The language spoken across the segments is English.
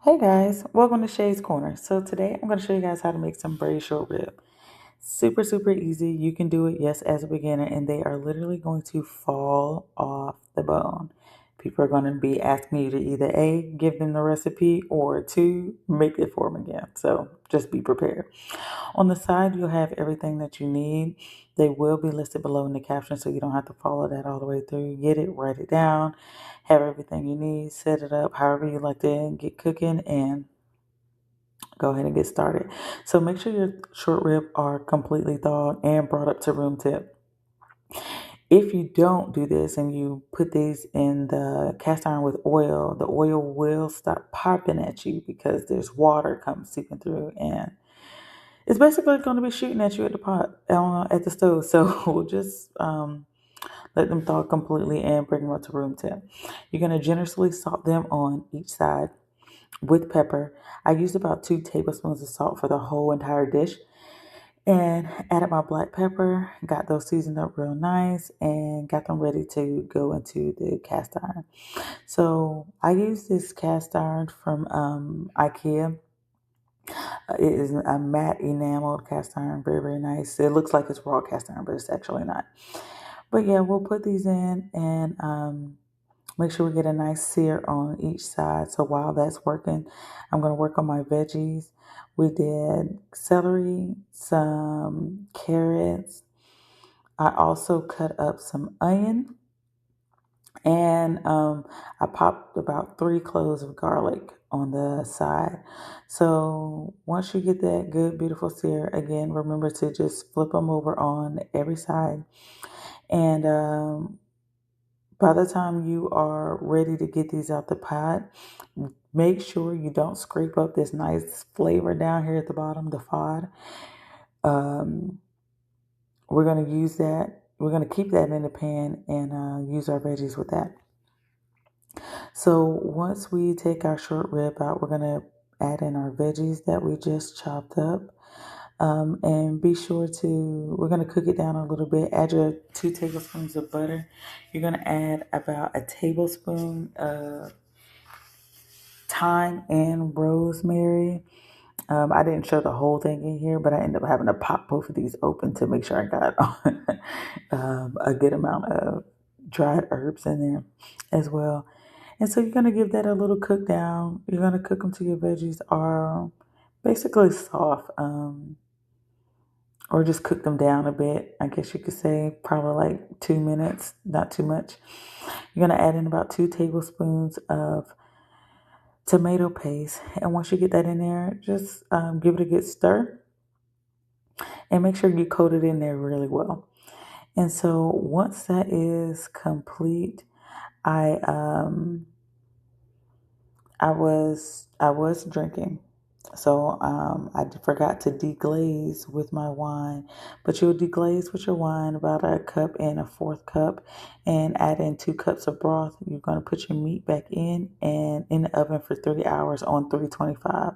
Hey guys, welcome to Shay's Corner. So today I'm going to show you guys how to make some braised short rib. Super easy. You can do it, yes, as a beginner, and they are literally going to fall off the bone. People are going to be asking you to either A, give them the recipe, or two, make it for them again. So just be prepared. On the side, you'll have everything that you need. They will be listed below in the caption, so you don't have to follow that all the way through. Get it, write it down, have everything you need, set it up however you like to get cooking, and go ahead and get started. So make sure your short rib are completely thawed and brought up to room temp. If you don't do this and you put these in the cast iron with oil, the oil will start popping at you because there's water comes seeping through, and it's basically going to be shooting at you at the pot at the stove. So we'll just let them thaw completely and bring them up to room temp. You're going to generously salt them on each side with pepper. I used about 2 tablespoons of salt for the whole entire dish, and added my black pepper, got those seasoned up real nice, and got them ready to go into the cast iron. So I use this cast iron from IKEA. It is a matte enameled cast iron, very nice. It looks like it's raw cast iron, but it's actually not. But yeah, we'll put these in and make sure we get a nice sear on each side. So while that's working, I'm going to work on my veggies. We did celery, some carrots. I also cut up some onion, and I popped about 3 cloves of garlic on the side. So once you get that good, beautiful sear, again, remember to just flip them over on every side. And by the time you are ready to get these out the pot, make sure you don't scrape up this nice flavor down here at the bottom, the fod. We're going to use that. We're going to keep that in the pan and use our veggies with that. So once we take our short rib out, we're going to add in our veggies that we just chopped up. And be sure we're going to cook it down a little bit. Add your 2 tablespoons of butter. You're going to add about a tablespoon of thyme and rosemary. I didn't show the whole thing in here, but I ended up having to pop both of these open to make sure I got a good amount of dried herbs in there as well. And so you're going to give that a little cook down. You're going to cook them till your veggies are basically soft. Or just cook them down a bit. I guess you could say probably like 2 minutes, not too much. You're going to add in about 2 tablespoons of tomato paste. And once you get that in there, just give it a good stir and make sure you coat it in there really well. And so once that is complete, I was drinking. So I forgot to deglaze with my wine, but you'll deglaze with your wine about 1 and 1/4 cup, and add in 2 cups of broth. You're going to put your meat back in and in the oven for 3 hours on 325.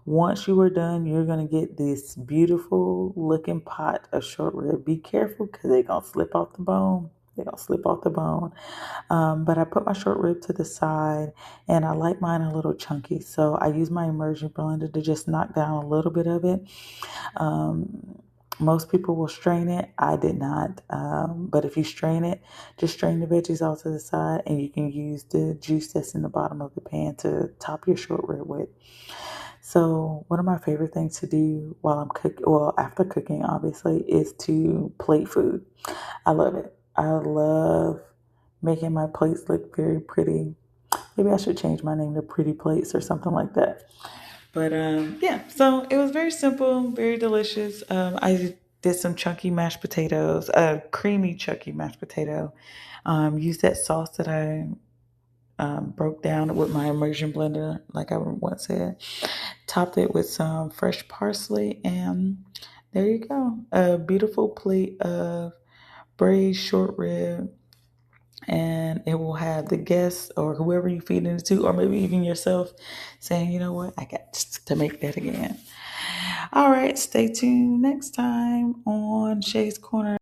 Once you are done, you're going to get this beautiful looking pot of short rib. Be careful because they're going to slip off the bone. They're going to slip off the bone. But I put my short rib to the side, and I like mine a little chunky. So I use my immersion blender to just knock down a little bit of it. Most people will strain it. I did not. But if you strain it, just strain the veggies off to the side, and you can use the juice that's in the bottom of the pan to top your short rib with. So one of my favorite things to do while I'm cooking, well, after cooking, obviously, is to plate food. I love it. I love making my plates look very pretty. Maybe I should change my name to Pretty Plates or something like that. But yeah, so it was very simple, very delicious. I did some chunky mashed potatoes, creamy chunky mashed potato. Used that sauce that I broke down with my immersion blender, like I once said. Topped it with some fresh parsley, and there you go. A beautiful plate of braised short rib, and it will have the guests or whoever you feed it to, or maybe even yourself, saying, you know what, I got to make that again. All right, stay tuned next time on Shay's Corner.